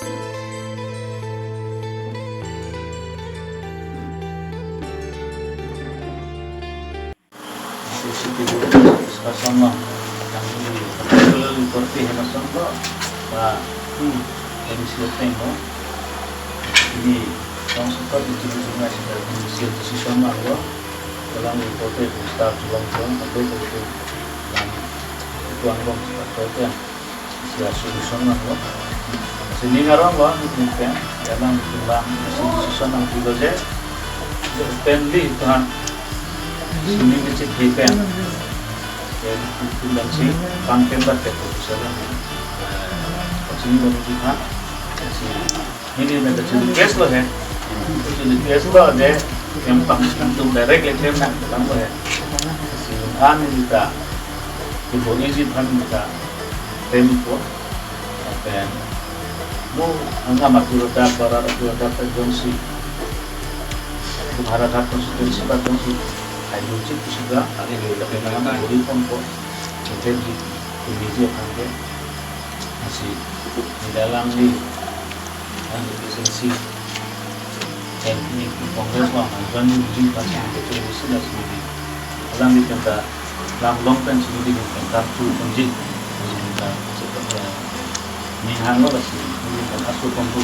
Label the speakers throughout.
Speaker 1: Sama yang di seperti Hemasan Pak emisi tengo ini yang suka ditunjukkan sebagai emisi posisi lo dalam foto start long sampai ke itu anggap seperti yang siap solusi lo sini ngarang lo mungkin dalam tulang posisi yang juga je pendek tuhan sini kecil hitam yang tulang si pantai batek itu saja sini menunjukkan si ini ada jadi case lo ya jadi case lo ada yang langsung direct letter nak dalam lo ya si kami kita ibu izin kami kita tempo dan mau angka matur dapat konstitusi harap konstitusi konstitusi ayo cip sudah ada di dalam bodi pompo jadi ini dia kan masih di dalam di esensi teknik kongres dan uji pasien itu sudah sendiri dalam di tentang dalam longkan sendiri tentang tu uji kita seperti ini hanya masih ini kan asal pompo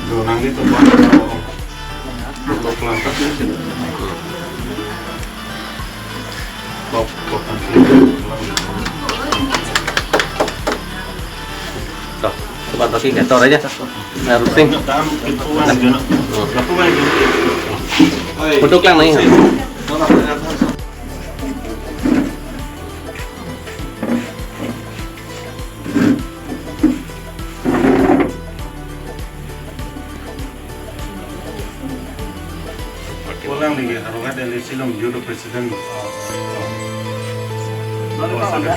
Speaker 2: Dorang itu kalau pelantas itu
Speaker 3: coba toki gator aja harus ting duduk lang nih
Speaker 2: pulang lagi kalau ada di silong judo presiden alhamdulillah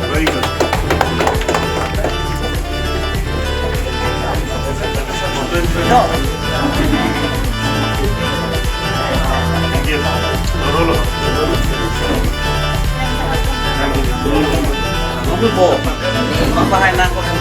Speaker 2: very good.
Speaker 3: mobil po, mapahay na ako sa